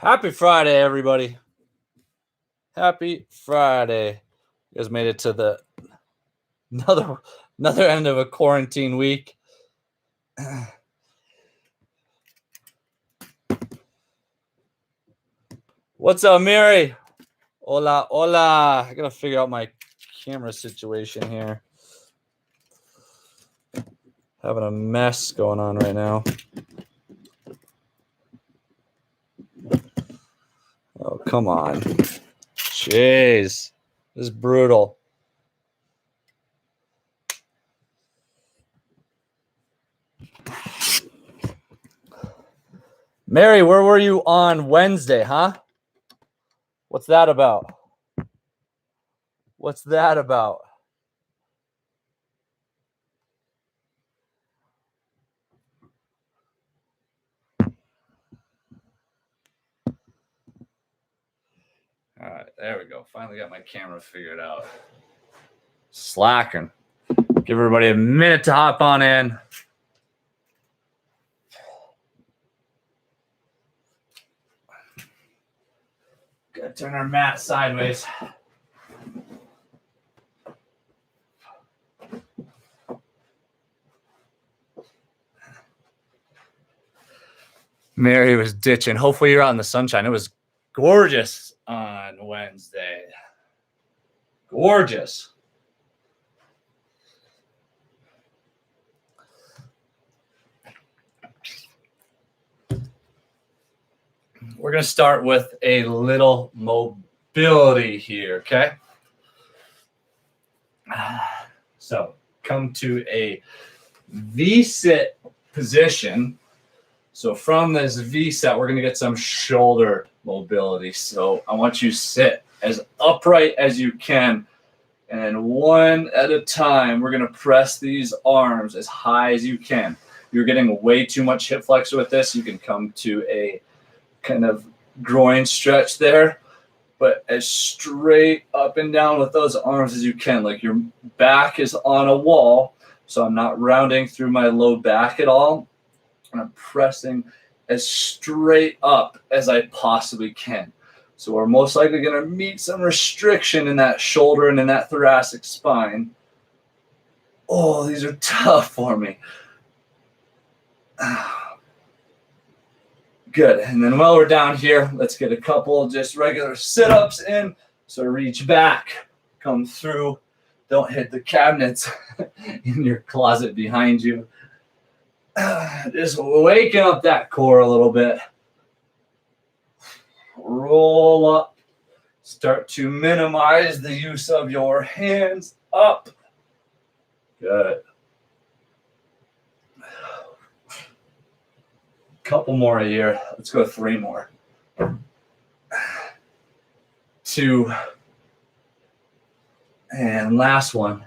Happy Friday, everybody. Happy Friday. You guys made it to the another end of a quarantine week. What's up, Mary? Hola, hola. I gotta figure out my camera situation here. Having a mess going on right now. Oh, come on. Jeez. This is brutal. Mary, where were you on Wednesday, huh? What's that about? What's that about? All right, there we go. Finally got my camera figured out. Slacking. Give everybody a minute to hop on in. Gotta turn our mat sideways. Mary was ditching. Hopefully you're out in the sunshine. It was gorgeous on Wednesday. Gorgeous. We're going to start with a little mobility here, okay? So come to a V-sit position. So from this V-set, we're going to get some shoulder mobility. So I want you to sit as upright as you can. And one at a time, we're going to press these arms as high as you can. You're getting way too much hip flexor with this. You can come to a kind of groin stretch there, but as straight up and down with those arms as you can. Like your back is on a wall, so I'm not rounding through my low back at all. And I'm pressing as straight up as I possibly can. So we're most likely going to meet some restriction in that shoulder and in that thoracic spine. Oh, these are tough for me. Good. And then while we're down here, let's get a couple just regular sit-ups in. So reach back, come through. Don't hit the cabinets in your closet behind you. Just waking up that core a little bit. Roll up. Start to minimize the use of your hands up. Good. Couple more here. Let's go 3 more. 2. And last one.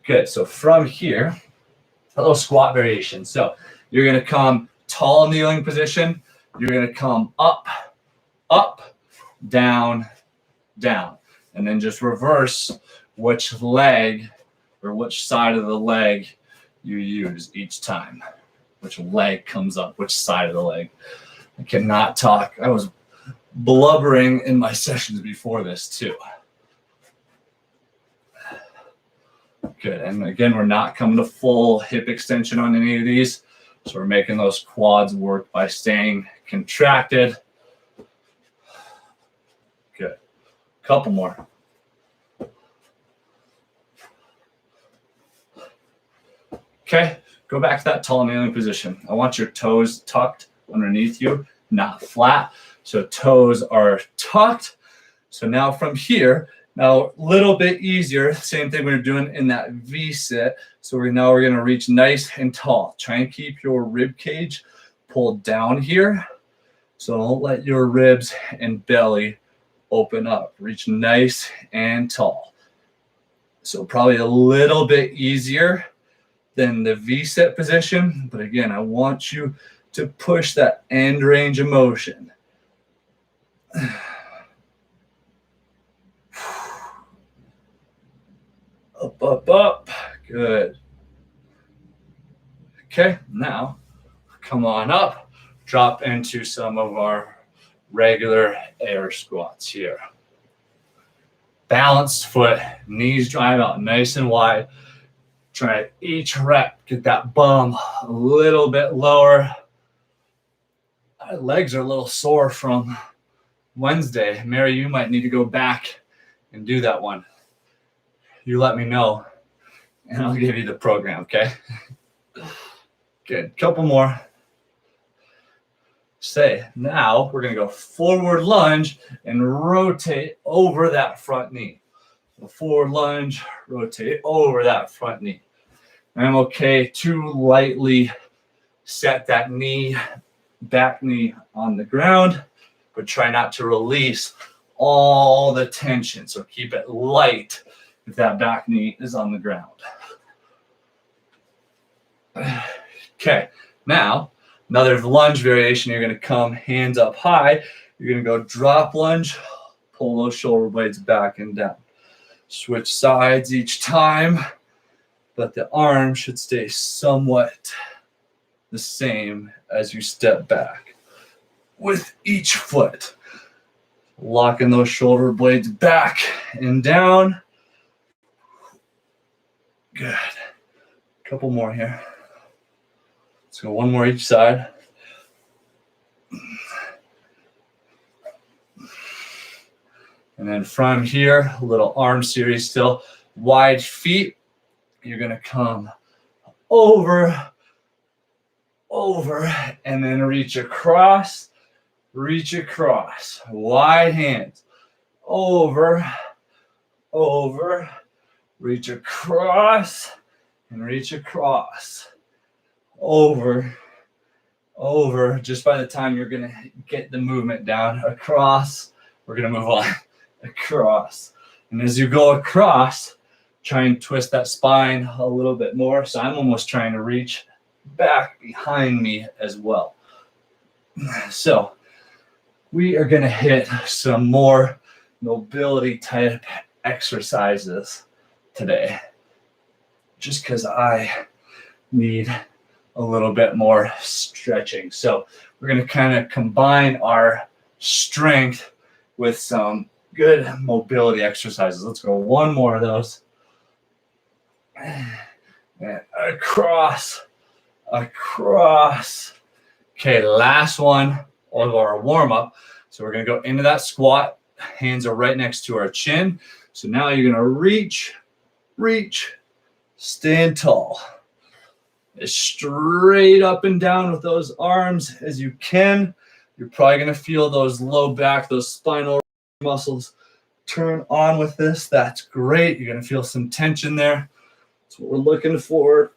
Good. So from here, a little squat variation. So you're going to come tall kneeling position. You're going to come up, up, down, down. And then just reverse which leg or which side of the leg you use each time. Which leg comes up, which side of the leg. I cannot talk. I was blubbering in my sessions before this too. Good. And again, we're not coming to full hip extension on any of these. So we're making those quads work by staying contracted. Good. Couple more. Okay. Go back to that tall kneeling position. I want your toes tucked underneath you, not flat. So toes are tucked. So now from here, now a little bit easier, same thing we were doing in that V-sit. So now we're going to reach nice and tall. Try and keep your rib cage pulled down here. So don't let your ribs and belly open up. Reach nice and tall. So probably a little bit easier than the V-sit position. But again, I want you to push that end range of motion. Up, up, up. Good. Okay, now come on up, drop into some of our regular air squats here. Balanced foot, knees drive out nice and wide. Try each rep, get that bum a little bit lower. My legs are a little sore from Wednesday. Mary, you might need to go back and do that one. You let me know, and I'll give you the program, okay? Good. Couple more. Now we're going to go forward lunge and rotate over that front knee. So forward lunge, rotate over that front knee. I'm okay to lightly set that knee, back knee on the ground, but try not to release all the tension. So keep it light if that back knee is on the ground. Okay, now another lunge variation. You're going to come hands up high. You're going to go drop lunge, pull those shoulder blades back and down. Switch sides each time, but the arm should stay somewhat the same as you step back. With each foot, locking those shoulder blades back and down. Good. Couple more here. Let's go one more each side. And then from here, a little arm series still. Wide feet. You're going to come over, and then reach across. Wide hands. Over, reach across, and reach across. Over. Just by the time you're going to get the movement down, across, we're going to move on. Across. And as you go across, try and twist that spine a little bit more. So I'm almost trying to reach back behind me as well. So we are going to hit some more mobility type exercises today, just because I need a little bit more stretching. So we're going to kind of combine our strength with some good mobility exercises. Let's go one more of those. And across. Okay, last one of our warm-up. So we're going to go into that squat. Hands are right next to our chin. So now you're going to reach, stand tall. As straight up and down with those arms as you can. You're probably going to feel those low back, those spinal muscles turn on with this. That's great. You're going to feel some tension there. That's what we're looking for.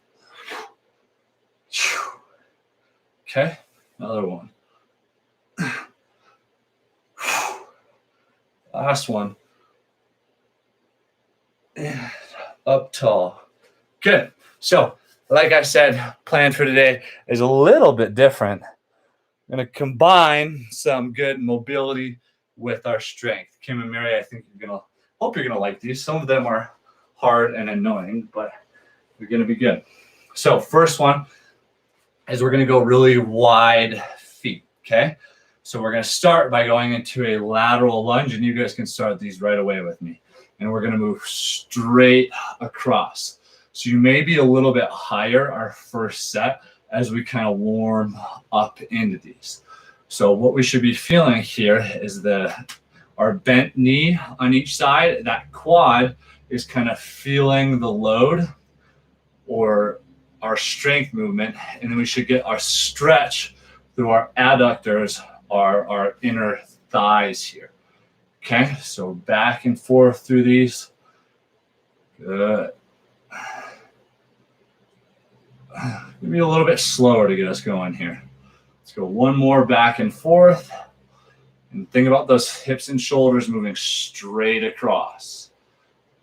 Okay, another one. Last one. And up tall. Good. So, like I said, plan for today is a little bit different. I'm going to combine some good mobility with our strength. Kim and Mary, I think hope you're going to like these. Some of them are hard and annoying, but they're going to be good. So first one is we're going to go really wide feet, okay? So we're going to start by going into a lateral lunge, and you guys can start these right away with me. And we're going to move straight across. So you may be a little bit higher our first set as we kind of warm up into these. So what we should be feeling here is our bent knee on each side. That quad is kind of feeling the load or our strength movement. And then we should get our stretch through our adductors, our inner thighs here. Okay, so back and forth through these. Good. Maybe a little bit slower to get us going here. Let's go one more back and forth. And think about those hips and shoulders moving straight across.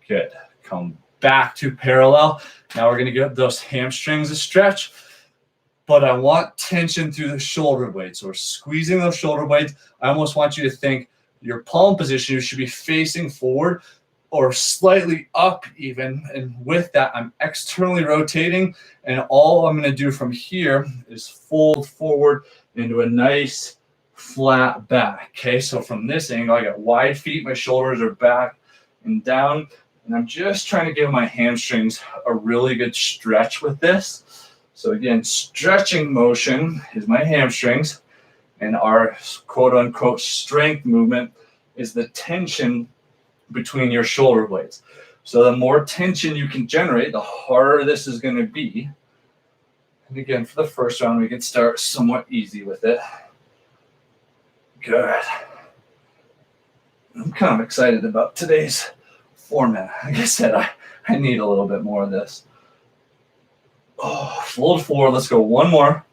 Good. Come back to parallel. Now we're going to give those hamstrings a stretch. But I want tension through the shoulder blades. So we're squeezing those shoulder blades. I almost want you to think your palm position should be facing forward. or slightly up even. And with that, I'm externally rotating. And all I'm going to do from here is fold forward into a nice flat back. Okay, so from this angle, I got wide feet, my shoulders are back and down. And I'm just trying to give my hamstrings a really good stretch with this. So again, stretching motion is my hamstrings. And our quote unquote strength movement is the tension between your shoulder blades. So the more tension you can generate, the harder this is going to be. And again, for the first round, we can start somewhat easy with it. Good. I'm kind of excited about today's format. Like I said, I need a little bit more of this. Oh, fold forward. Let's go one more.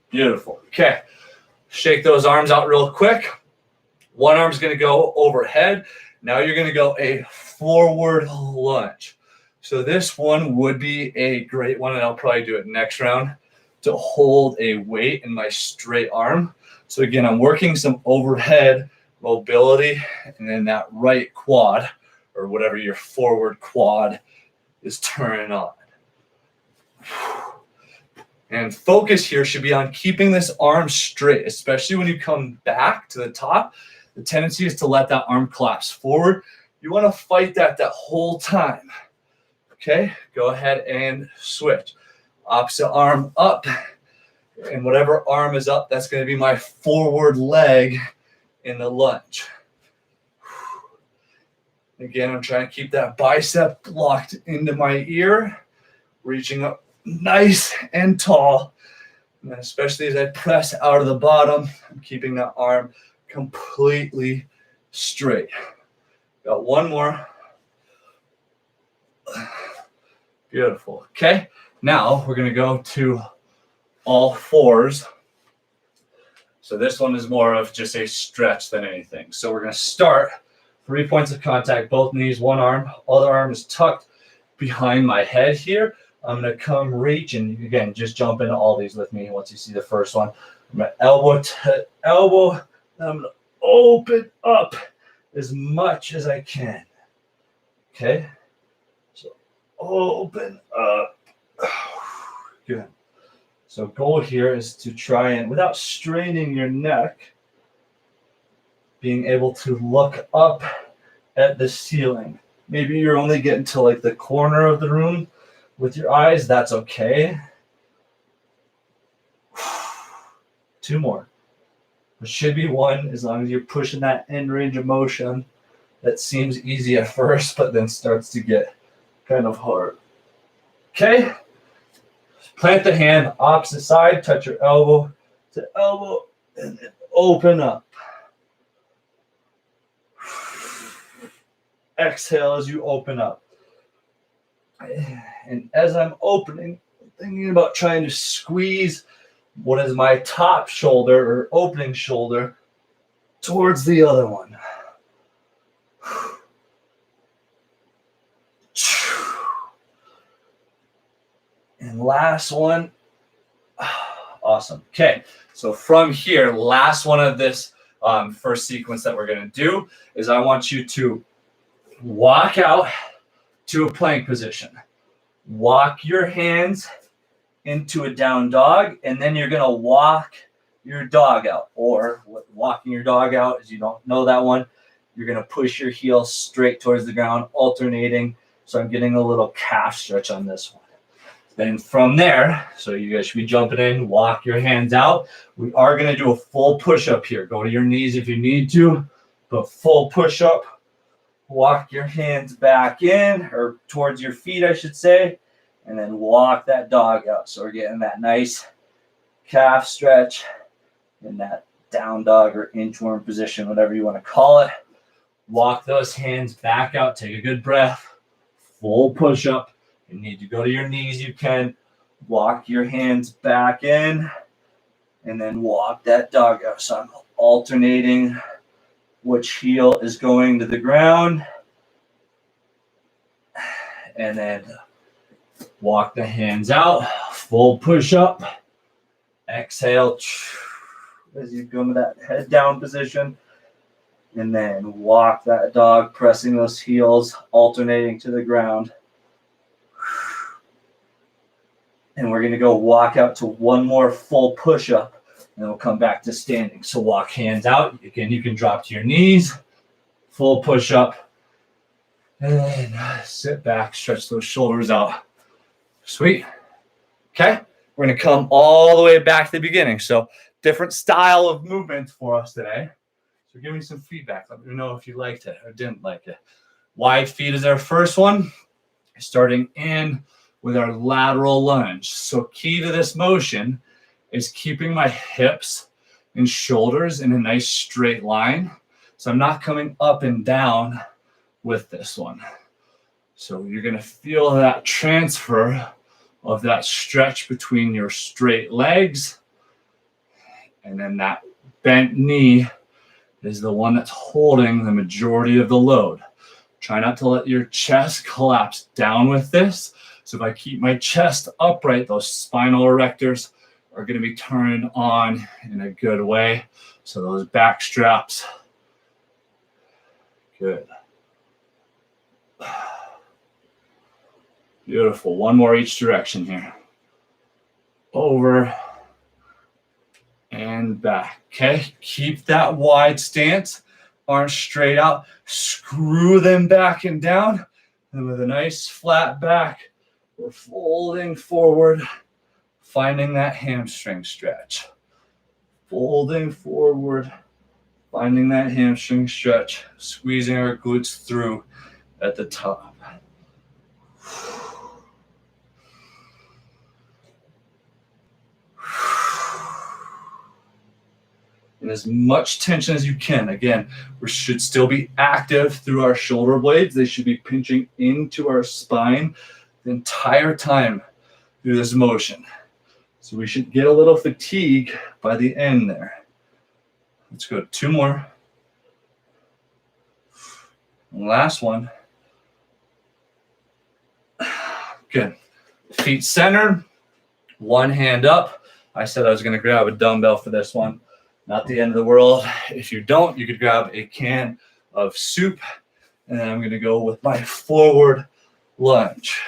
Beautiful. Okay. Shake those arms out real quick. One arm's going to go overhead. Now you're going to go a forward lunge. So this one would be a great one, and I'll probably do it next round, to hold a weight in my straight arm. So again, I'm working some overhead mobility, and then that right quad, or whatever your forward quad is turning on. And focus here should be on keeping this arm straight, especially when you come back to the top. The tendency is to let that arm collapse forward. You want to fight that whole time. Okay, go ahead and switch. Opposite arm up. And whatever arm is up, that's going to be my forward leg in the lunge. Again, I'm trying to keep that bicep locked into my ear, reaching up nice and tall. And then especially as I press out of the bottom, I'm keeping that arm completely straight. Got one more. Beautiful. Okay, now we're going to go to all fours. So this one is more of just a stretch than anything. So we're going to start 3 points of contact, both knees, one arm, other arm is tucked behind my head here. I'm going to come reach, and again, just jump into all these with me once you see the first one. I'm going to elbow to elbow, and I'm going to open up as much as I can. Okay? So open up. Good. So goal here is to try and, without straining your neck, being able to look up at the ceiling. Maybe you're only getting to like the corner of the room with your eyes. That's okay. 2 more. There should be 1 as long as you're pushing that end range of motion. That seems easy at first, but then starts to get kind of hard. Okay. Plant the hand opposite side, touch your elbow to elbow, and then open up. Exhale as you open up. And as I'm opening, I'm thinking about trying to squeeze what is my top shoulder or opening shoulder towards the other one. And last one. Awesome. Okay. So from here, last one of this first sequence that we're going to do is I want you to walk out to a plank position. Walk your hands into a down dog, and then you're going to walk your dog out. Or walking your dog out, as you don't know that one, you're going to push your heel straight towards the ground, alternating. So I'm getting a little calf stretch on this one. Then from there, so you guys should be jumping in, walk your hands out. We are going to do a full push-up here. Go to your knees if you need to, but full push-up. Walk your hands back in, or towards your feet, I should say, and then walk that dog out. So we're getting that nice calf stretch in that down dog or inchworm position, whatever you want to call it. Walk those hands back out. Take a good breath. Full push-up. You need to go to your knees, you can. Walk your hands back in, and then walk that dog out. So I'm alternating which heel is going to the ground, and then walk the hands out. Full push-up. Exhale as you go to that head down position. And then walk that dog, pressing those heels, alternating to the ground. And we're going to go walk out to one more full push-up, and we'll come back to standing. So walk hands out. Again, you can drop to your knees, full push-up, and then sit back, stretch those shoulders out. Sweet. Okay, we're going to come all the way back to the beginning. So different style of movement for us today. So give me some feedback. Let me know if you liked it or didn't like it. Wide feet is our first one. Starting in with our lateral lunge. So key to this motion is keeping my hips and shoulders in a nice straight line. So I'm not coming up and down with this one. So you're going to feel that transfer of that stretch between your straight legs, and then that bent knee is the one that's holding the majority of the load. Try not to let your chest collapse down with this. So if I keep my chest upright, those spinal erectors are going to be turned on in a good way. So those back straps, good. Beautiful. One more each direction here. Over and back. Okay, keep that wide stance. Arms straight out. Screw them back and down. And with a nice flat back, we're folding forward, finding that hamstring stretch. Folding forward, finding that hamstring stretch, squeezing our glutes through at the top. And as much tension as you can. Again, we should still be active through our shoulder blades. They should be pinching into our spine the entire time through this motion. So we should get a little fatigue by the end there. Let's go 2 more. And last one. Good. Feet centered, one hand up. I said I was going to grab a dumbbell for this one. Not the end of the world. If you don't, you could grab a can of soup, and then I'm going to go with my forward lunge.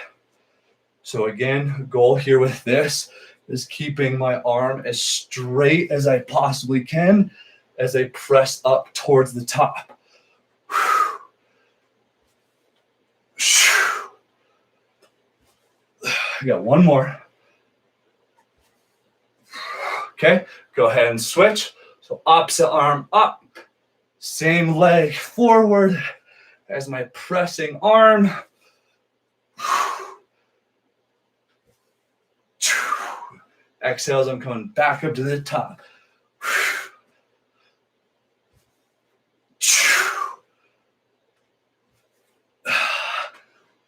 So again, goal here with this is keeping my arm as straight as I possibly can as I press up towards the top. I got one more. Okay, go ahead and switch. So opposite arm up, same leg forward as my pressing arm. Exhale as I'm coming back up to the top.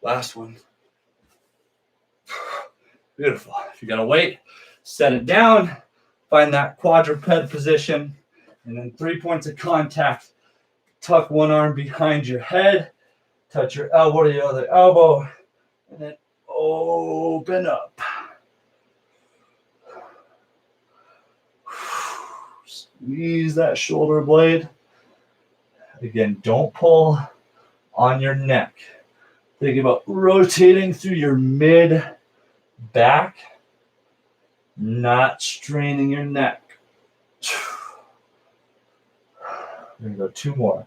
Last one. Beautiful. If you got to wait, set it down, find that quadruped position, and then 3 points of contact. Tuck one arm behind your head, touch your elbow to the other elbow, and then open up. Squeeze that shoulder blade. Again, don't pull on your neck. Think about rotating through your mid back, not straining your neck. We're going to go 2 more.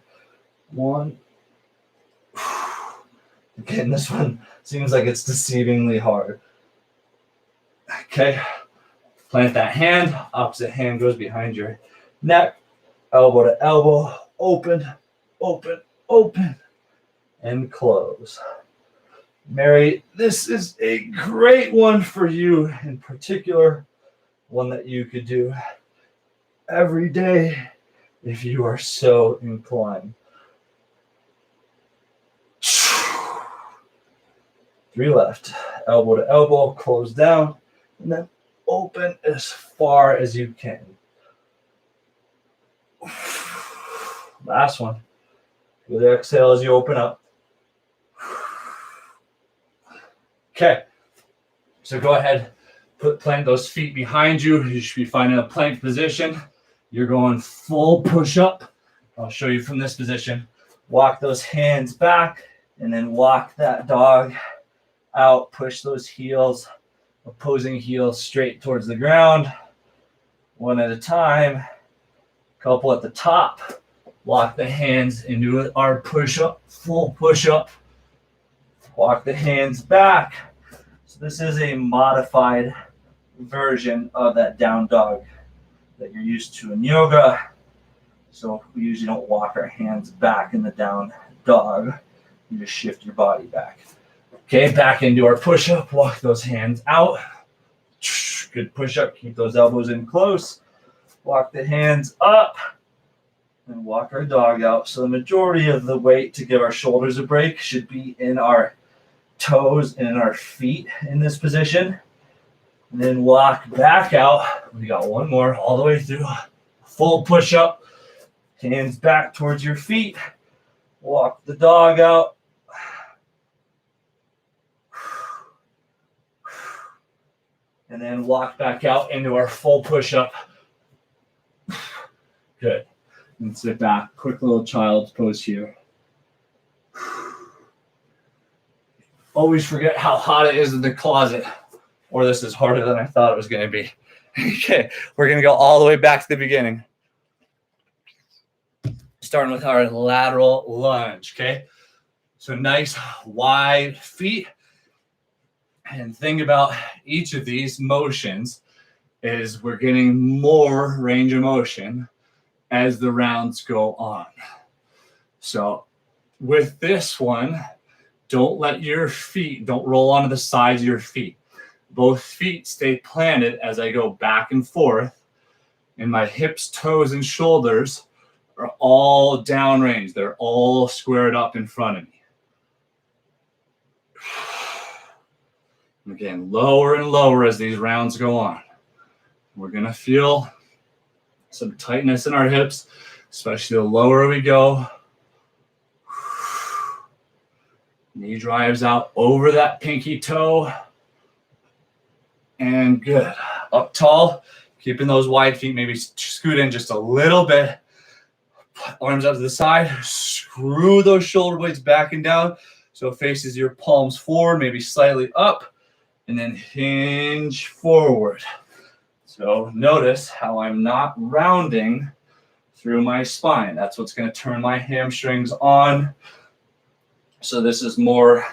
1. Again, this one seems like it's deceivingly hard. Okay. Plant that hand. Opposite hand goes behind your neck. Elbow to elbow. Open, open, open, and close. Mary, this is a great one for you in particular. One that you could do every day if you are so inclined. 3 left. Elbow to elbow, close down, and then open as far as you can. Last one. Good exhale as you open up. Okay. So go ahead, plant those feet behind you. You should be finding a plank position. You're going full push up. I'll show you from this position. Walk those hands back and then walk that dog out. Push those heels, opposing heels straight towards the ground. One at a time. Couple at the top. Walk the hands into our push-up, full push-up. Walk the hands back. So this is a modified version of that down dog that you're used to in yoga. So we usually don't walk our hands back in the down dog. You just shift your body back. Okay, back into our push-up. Walk those hands out. Good push-up. Keep those elbows in close. Walk the hands up. And walk our dog out. So the majority of the weight to give our shoulders a break should be in our toes and in our feet in this position. And then walk back out. We got one more all the way through. Full push-up. Hands back towards your feet. Walk the dog out. And then walk back out into our full push-up. Good. And sit back. Quick little child's pose here. Always forget how hot it is in the closet. Or this is harder than I thought it was going to be. Okay, we're going to go all the way back to the beginning. Starting with our lateral lunge, okay? So nice wide feet. And think about each of these motions is we're getting more range of motion as the rounds go on. So with this one, don't let your feet, don't roll onto the sides of your feet. Both feet stay planted as I go back and forth, and my hips, toes, and shoulders are all downrange. They're all squared up in front of me. Again, lower and lower as these rounds go on. We're going to feel some tightness in our hips, especially the lower we go. Knee drives out over that pinky toe. And good. Up tall, keeping those wide feet, maybe scoot in just a little bit. Arms out to the side. Screw those shoulder blades back and down so it faces your palms forward, maybe slightly up, and then hinge forward. So notice how I'm not rounding through my spine. That's what's going to turn my hamstrings on. So this is more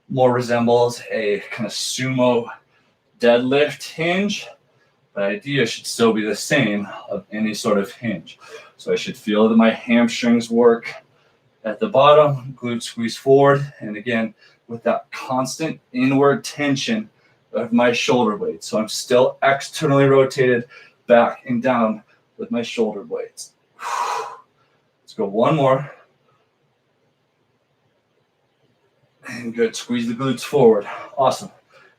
resembles a kind of sumo deadlift hinge. The idea should still be the same of any sort of hinge. So I should feel that my hamstrings work at the bottom, glutes squeeze forward, and again, with that constant inward tension of my shoulder blades. So I'm still externally rotated back and down with my shoulder blades. Let's go one more. And good, squeeze the glutes forward. Awesome.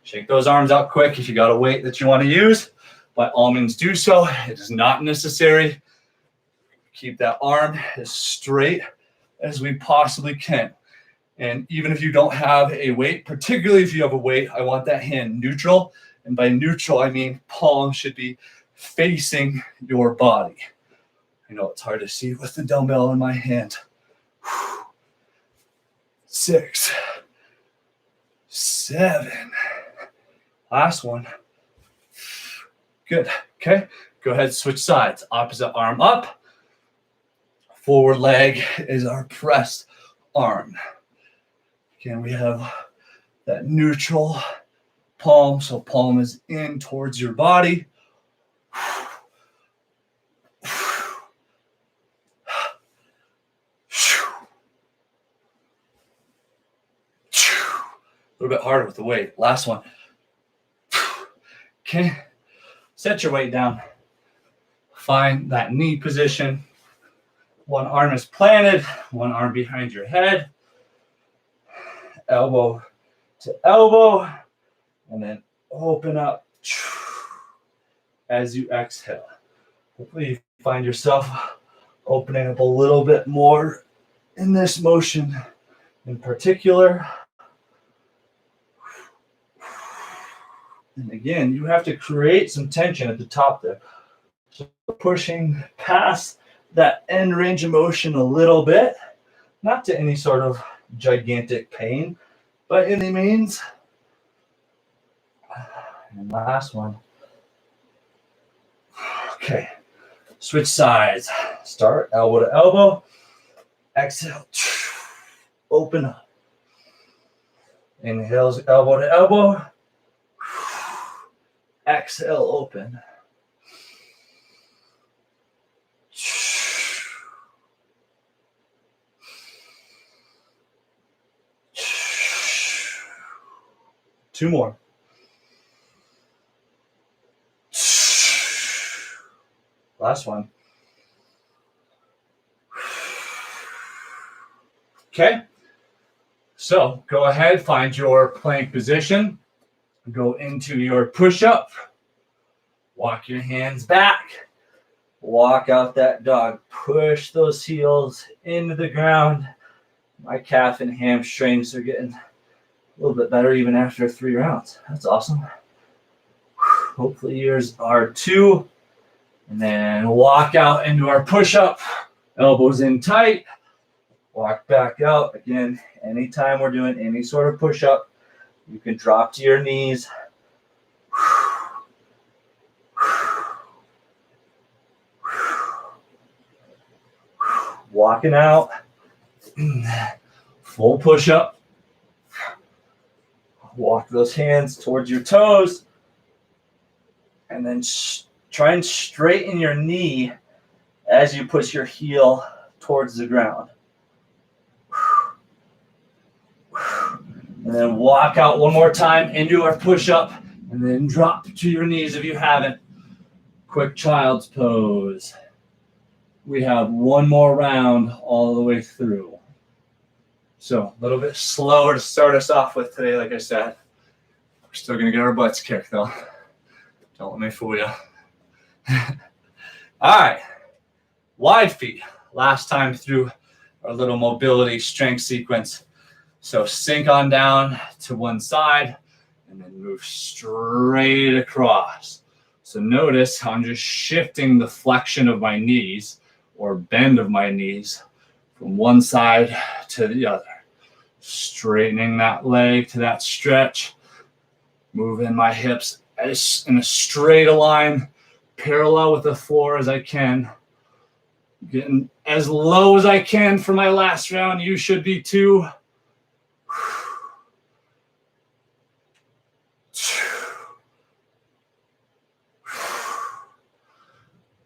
Shake those arms out quick. If you got a weight that you want to use, by all means do so. It is not necessary. Keep that arm as straight as we possibly can. And even if you don't have a weight, particularly if you have a weight, I want that hand neutral. And by neutral, I mean palm should be facing your body. I know it's hard to see with the dumbbell in my hand. 6, 7. Last one. Good. Okay. Go ahead, switch sides. Opposite arm up. Forward leg is our pressed arm. Again, we have that neutral palm. So palm is in towards your body. A little bit harder with the weight. Last one. Okay. Set your weight down. Find that knee position. One arm is planted, one arm behind your head. Elbow to elbow. And then open up as you exhale. Hopefully you find yourself opening up a little bit more in this motion in particular. And again, you have to create some tension at the top there. So pushing past that end range of motion a little bit, not to any sort of gigantic pain by any means. And last one. Okay, switch sides. Start elbow to elbow. Exhale, open up. Inhales elbow to elbow. Exhale, open. Two more. Last one. Okay. So go ahead, find your plank position. Go into your push-up. Walk your hands back. Walk out that dog. Push those heels into the ground. My calf and hamstrings are getting a little bit better even after 3 rounds. That's awesome. Hopefully yours are too. And then walk out into our push-up. Elbows in tight. Walk back out. Again, anytime we're doing any sort of push-up, you can drop to your knees. Walking out. Full push-up. Walk those hands towards your toes. And then try and straighten your knee as you push your heel towards the ground. And then walk out one more time into our push-up, and then drop to your knees if you haven't. Quick child's pose. We have one more round all the way through. So a little bit slower to start us off with today, like I said. We're still going to get our butts kicked, though. Don't let me fool you. All right. Wide feet. Last time through our little mobility strength sequence. So sink on down to one side and then move straight across. So notice I'm just shifting the flexion of my knees or bend of my knees from one side to the other. Straightening that leg to that stretch. Moving my hips in a straight line, parallel with the floor as I can. Getting as low as I can for my last round. You should be too.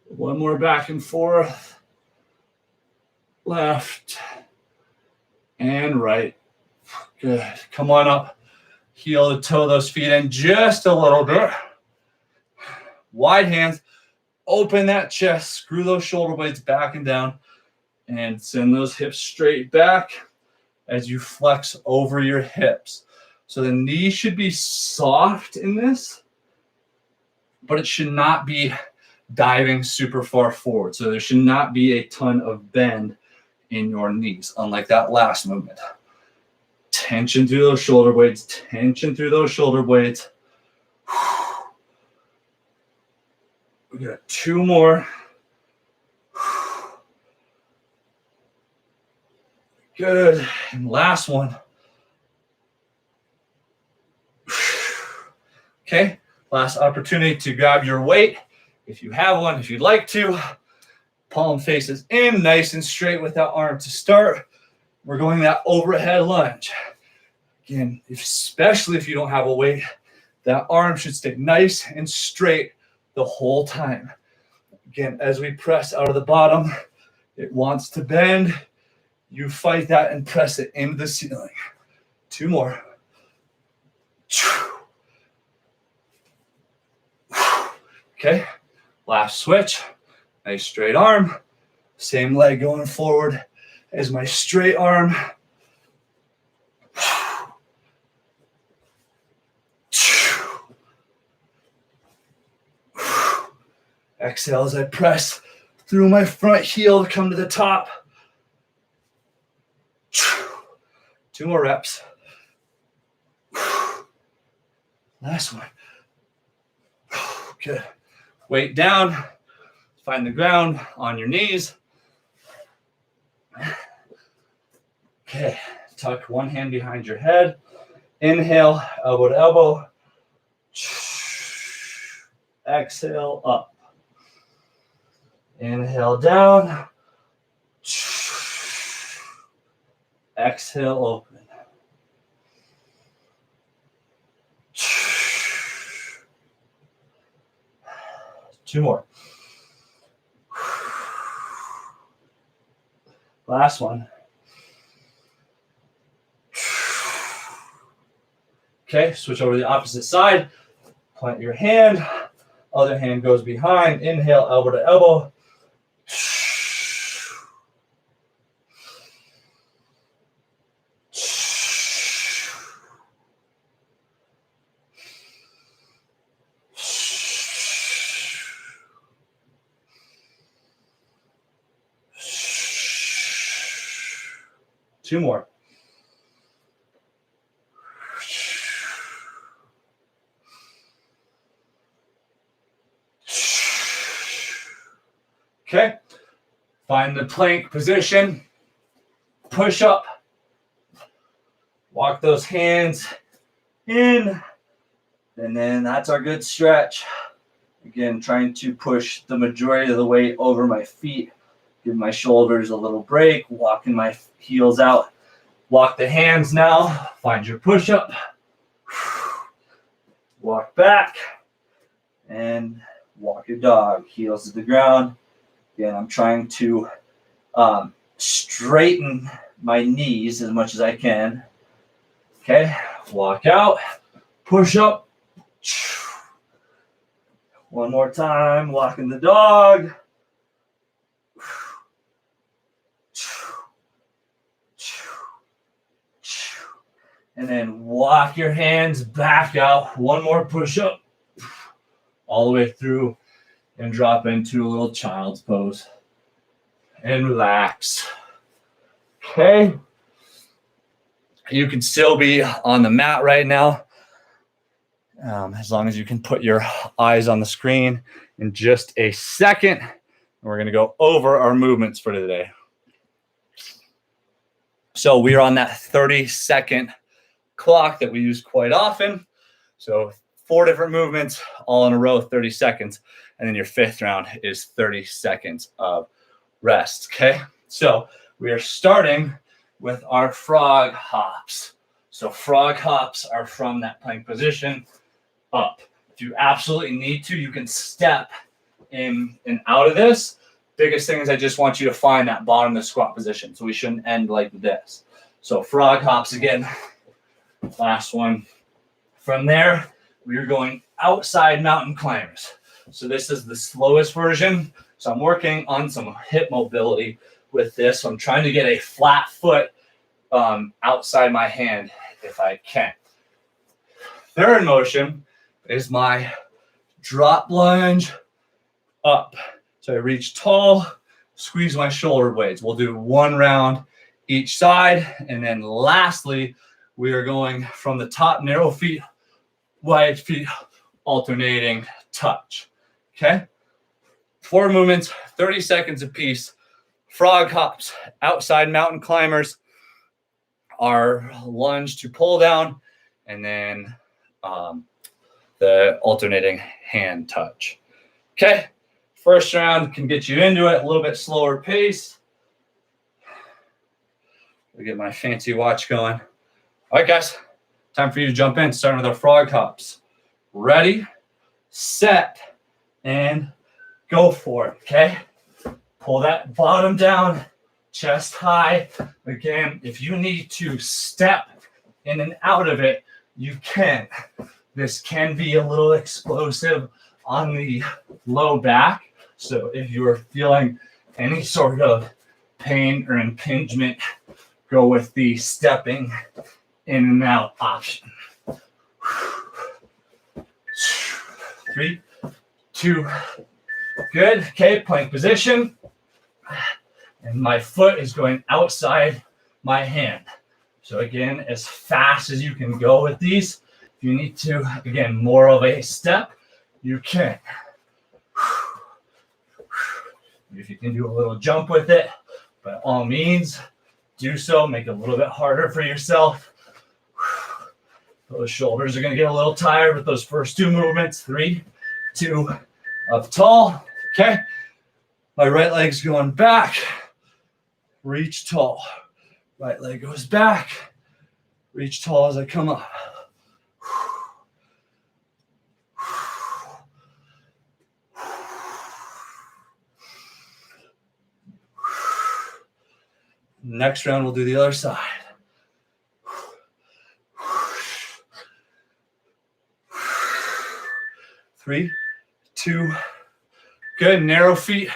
One more back and forth. Left and right. Good. Come on up. Heel to toe those feet in just a little bit. Wide hands. Open that chest. Screw those shoulder blades back and down. And send those hips straight back as you flex over your hips. So the knee should be soft in this, but it should not be diving super far forward. So there should not be a ton of bend in your knees, unlike that last movement. Tension through those shoulder blades, tension through those shoulder blades. We got 2 more. Good. And last one. Okay. Last opportunity to grab your weight. If you have one, if you'd like to. Palm faces in, nice and straight with that arm to start. We're going that overhead lunge. Again, especially if you don't have a weight, that arm should stay nice and straight the whole time. Again, as we press out of the bottom, it wants to bend. You fight that and press it into the ceiling. 2 more. Okay, last switch. Nice straight arm. Same leg going forward as my straight arm. Exhale as I press through my front heel to come to the top. 2 more reps. Last one. Good. Weight down. Find the ground on your knees. Okay, tuck one hand behind your head. Inhale, elbow to elbow. Exhale, up. Inhale, down. Exhale, open. Two more. Last one. Okay, switch over to the opposite side. Plant your hand. Other hand goes behind. Inhale, elbow to elbow. Two more. Okay, find the plank position, push up, walk those hands in, and then that's our good stretch. Again, trying to push the majority of the weight over my feet, give my shoulders a little break, walking my heels out. Walk the hands now, find your push up, walk back, and walk your dog, heels to the ground. Again, I'm trying to straighten my knees as much as I can. Okay, walk out, push up. One more time, walking the dog. And then walk your hands back out. One more push up. All the way through. And drop into a little child's pose. And relax. Okay. You can still be on the mat right now. As long as you can put your eyes on the screen in just a second. And we're going to go over our movements for today. So we are on that 30-second clock that we use quite often. So 4 different movements all in a row, 30 seconds. And then your 5th round is 30 seconds of rest. Okay. So we are starting with our frog hops. So frog hops are from that plank position up. If you absolutely need to, you can step in and out of this. Biggest thing is I just want you to find that bottom of the squat position. So we shouldn't end like this. So frog hops again. Last one. From there, we are going outside mountain climbers. So this is the slowest version. So I'm working on some hip mobility with this. So I'm trying to get a flat foot outside my hand if I can. Third motion is my drop lunge up. So I reach tall, squeeze my shoulder blades. We'll do 1 round each side. And then lastly, we are going from the top, narrow feet, wide feet, alternating touch. Okay? 4 movements, 30 seconds apiece. Frog hops, outside mountain climbers, our lunge to pull down, and then the alternating hand touch. Okay? First round can get you into it, a little bit slower pace. I'll get my fancy watch going. All right, guys, time for you to jump in, starting with our frog hops. Ready, set, and go for it, okay? Pull that bottom down, chest high. Again, if you need to step in and out of it, you can. This can be a little explosive on the low back. So if you are feeling any sort of pain or impingement, go with the stepping in and out option. 3, 2, good. Okay, plank position. And my foot is going outside my hand. So again, as fast as you can go with these. If you need to, again, more of a step, you can. If you can do a little jump with it, by all means, do so. Make it a little bit harder for yourself. Those shoulders are going to get a little tired with those first two movements. 3, 2, up tall. Okay. My right leg's going back. Reach tall. Right leg goes back. Reach tall as I come up. Next round, we'll do the other side. 3, 2, good. Narrow feet,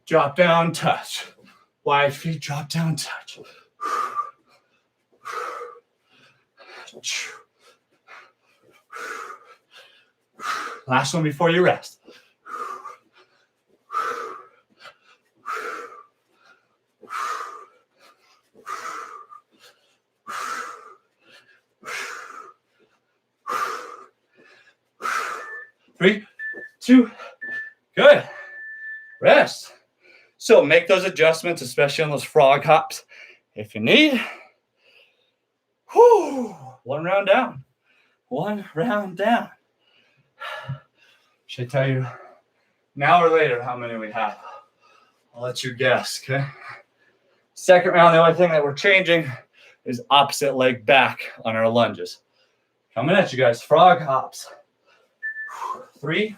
drop down, touch. Wide feet, drop down, touch. Last one before you rest. Three, 2, good. Rest. So make those adjustments, especially on those frog hops, if you need. Whew. One round down. One round down. Should I tell you now or later how many we have? I'll let you guess, okay? Second round, the only thing that we're changing is opposite leg back on our lunges. Coming at you guys, frog hops. 3,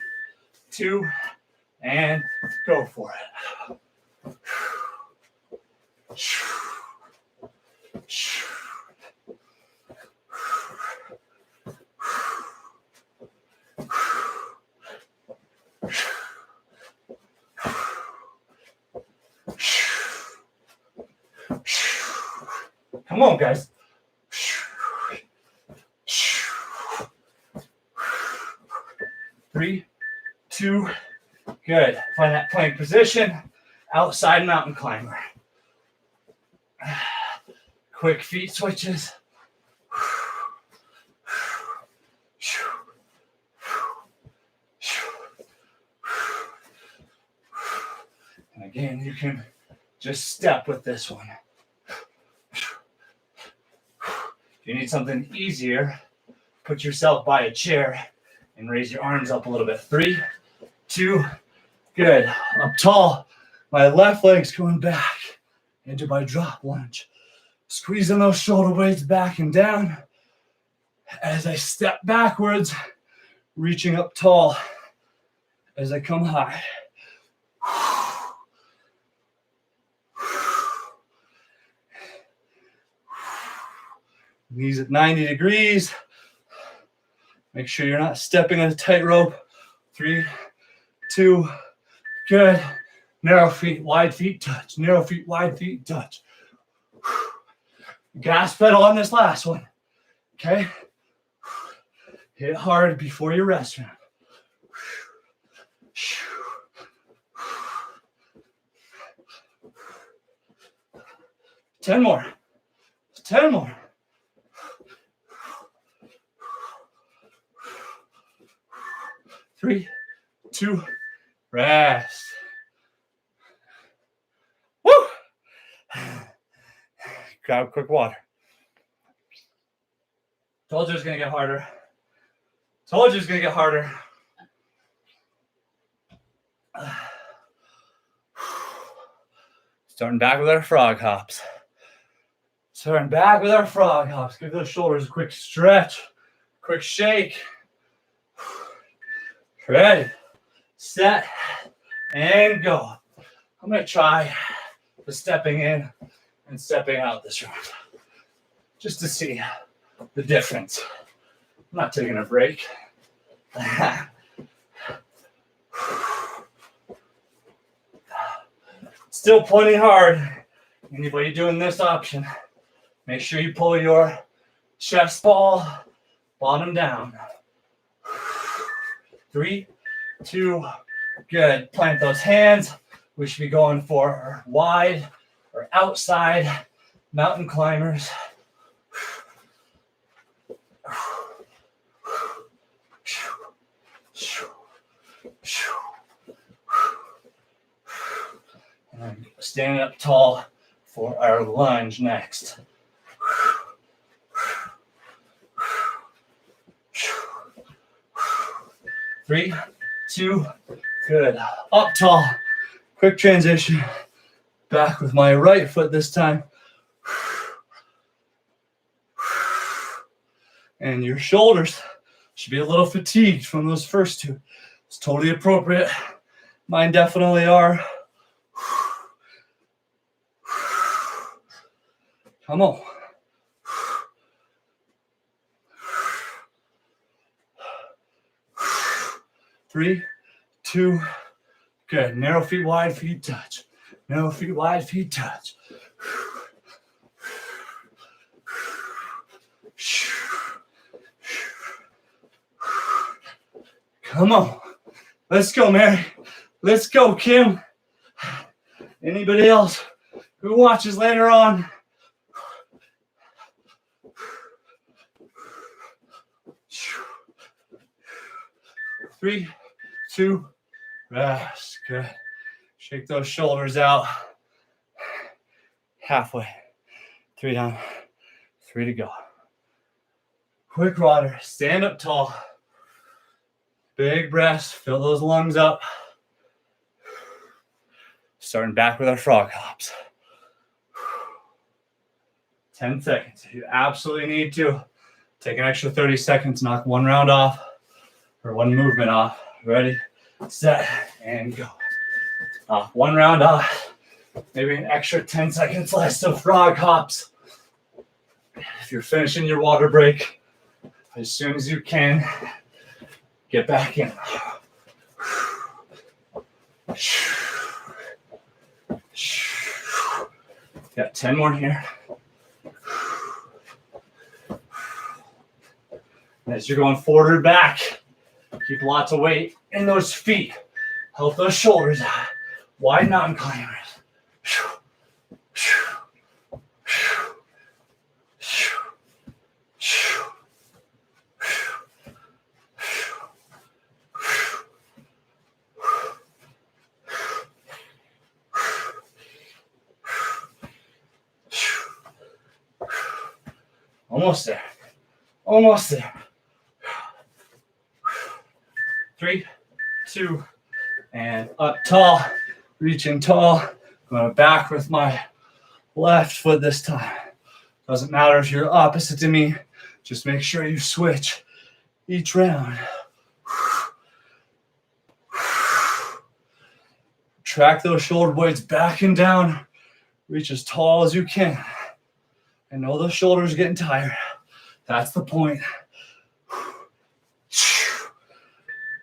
2, and go for it. Come on, guys. 3, 2, good. Find that plank position. Outside mountain climber. Quick feet switches. And again, you can just step with this one. If you need something easier, put yourself by a chair and raise your arms up a little bit. 3, 2, good. Up tall. My left leg's going back into my drop lunge. Squeezing those shoulder blades back and down as I step backwards, reaching up tall as I come high. Knees at 90 degrees. Make sure you're not stepping on a tightrope. 3, 2, good. Narrow feet, wide feet touch. Narrow feet, wide feet touch. Gas pedal on this last one. Okay? Hit hard before your rest round. 10 more. 10 more. Three, 2, rest. Woo! Grab a quick water. Told you it was going to get harder. Told you it was going to get harder. Starting back with our frog hops. Starting back with our frog hops. Give those shoulders a quick stretch, quick shake. Ready, set, and go. I'm going to try the stepping in and stepping out this round, just to see the difference. I'm not taking a break. Still plenty hard. Anybody doing this option, make sure you pull your chest ball, bottom down. 3, 2, good. Plant those hands. We should be going for wide or outside mountain climbers. And standing up tall for our lunge next. 3, 2, good. Up tall, quick transition. Back with my right foot this time. And your shoulders should be a little fatigued from those first two. It's totally appropriate. Mine definitely are. Come on. 3, 2, good. Narrow feet wide, feet touch. Narrow feet wide, feet touch. Come on. Let's go, Mary. Let's go, Kim. Anybody else who watches later on? Three, 2, rest. Good. Shake those shoulders out. Halfway. 3 down. 3 to go. Quick water. Stand up tall. Big breaths. Fill those lungs up. Starting back with our frog hops. 10 seconds. If you absolutely need to, take an extra 30 seconds. Knock one round off or one movement off. Ready, set, and go. One round off. Maybe an extra 10 seconds less of frog hops. If you're finishing your water break, as soon as you can, get back in. Got 10 more here. As you're going forward or back, keep lots of weight in those feet. Help those shoulders out. Wide mountain climbers. Almost there. Almost there. 3, 2, and up tall. Reaching tall. Going back with my left foot this time. Doesn't matter if you're opposite to me. Just make sure you switch each round. Track those shoulder blades back and down. Reach as tall as you can. I know those shoulders are getting tired. That's the point.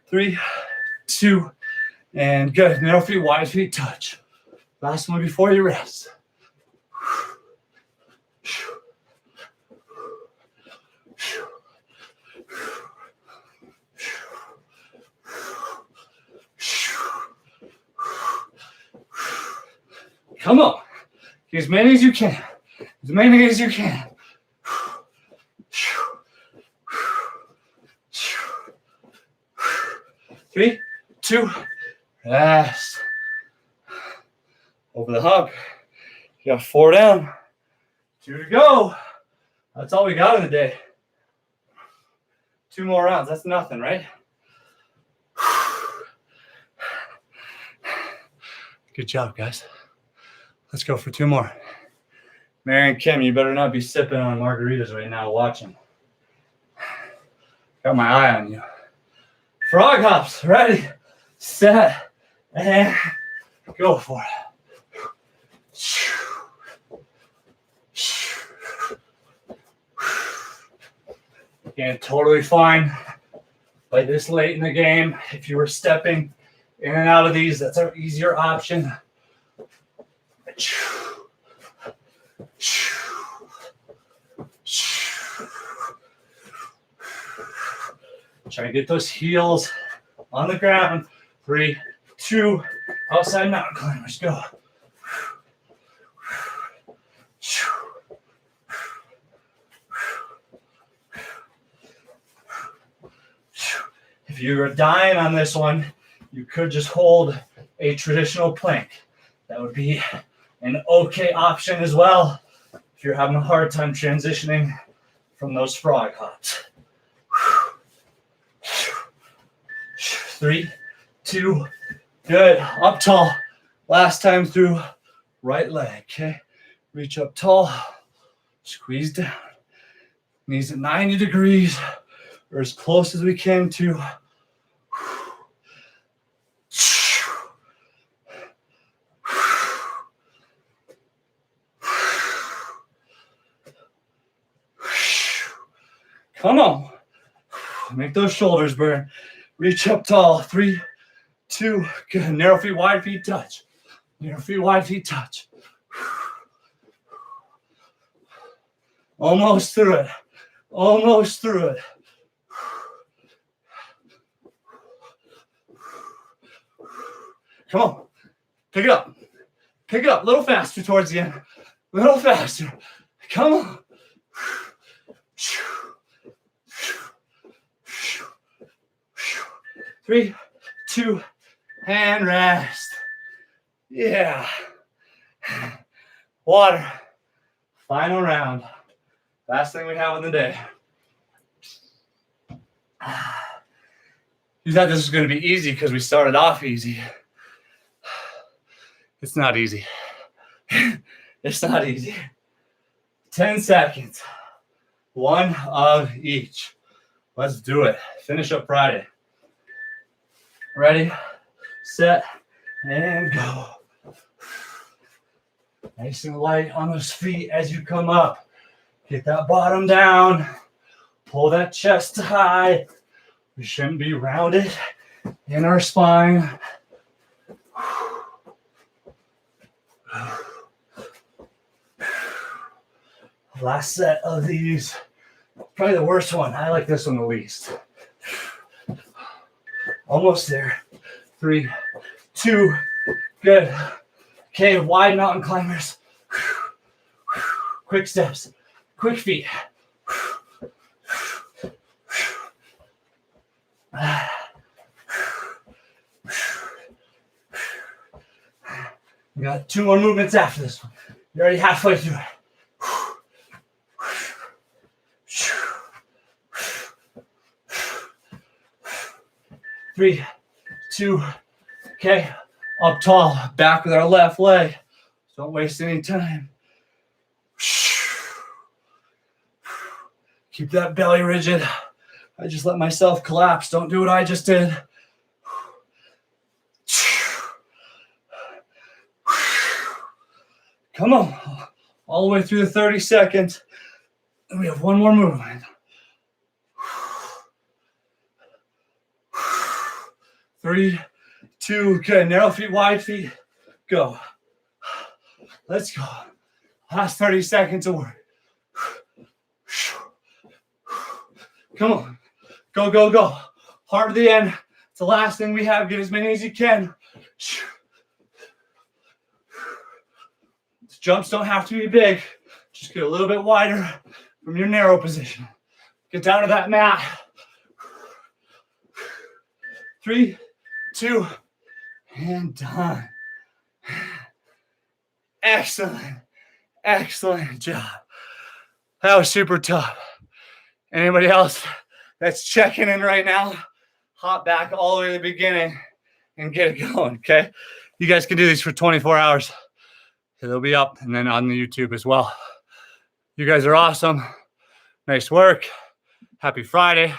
3, 2, and good. Narrow feet, wide feet touch. Last one before you rest. Come on. Get as many as you can. As many as you can. 3, 2, rest. Over the hump. You got 4 down. 2 to go. That's all we got in the day. 2 more rounds. That's nothing, right? Good job, guys. Let's go for 2 more. Mary and Kim, you better not be sipping on margaritas right now watching. Got my eye on you. Frog hops. Ready, set, and go for it. Again, totally fine. Like this late in the game, if you were stepping in and out of these, that's an easier option. Try to get those heels on the ground. 3, 2, outside mountain climbers, go. If you're dying on this one, you could just hold a traditional plank. That would be an okay option as well if you're having a hard time transitioning from those frog hops. 3, 2, good. Up tall. Last time through, right leg, okay? Reach up tall, squeeze down. Knees at 90 degrees, or as close as we can to. Come on. Make those shoulders burn. Reach up tall. 3, 2, good. Narrow feet, wide feet, touch. Narrow feet, wide feet, touch. Almost through it. Almost through it. Come on. Pick it up. Pick it up. A little faster towards the end. A little faster. Come on. 3, 2, and rest. Yeah. Water. Final round. Last thing we have in the day. You thought this was going to be easy because we started off easy. It's not easy. It's not easy. 10 seconds. One of each. Let's do it. Finish up Friday. Ready, set, and go. Nice and light on those feet as you come up. Get that bottom down. Pull that chest high. We shouldn't be rounded in our spine. Last set of these. Probably the worst one. I like this one the least. Almost there. 3, 2, good. Okay, wide mountain climbers. Quick steps, quick feet. We got 2 more movements after this one. You're already halfway through it. 3, 2, okay. Up tall, back with our left leg. Don't waste any time. Keep that belly rigid. I just let myself collapse. Don't do what I just did. Come on. All the way through the 30 seconds. And we have one more movement. 3, 2, good. Narrow feet, wide feet. Go. Let's go. Last 30 seconds of work. Come on. Go, go, go. Hard to the end. It's the last thing we have. Get as many as you can. Jumps don't have to be big. Just get a little bit wider from your narrow position. Get down to that mat. 3, 2, and done. Excellent. Excellent job. That was super tough. Anybody else that's checking in right now, hop back all the way to the beginning and get it going, okay? You guys can do these for 24 hours. They'll be up and then on the YouTube as well. You guys are awesome. Nice work. Happy Friday.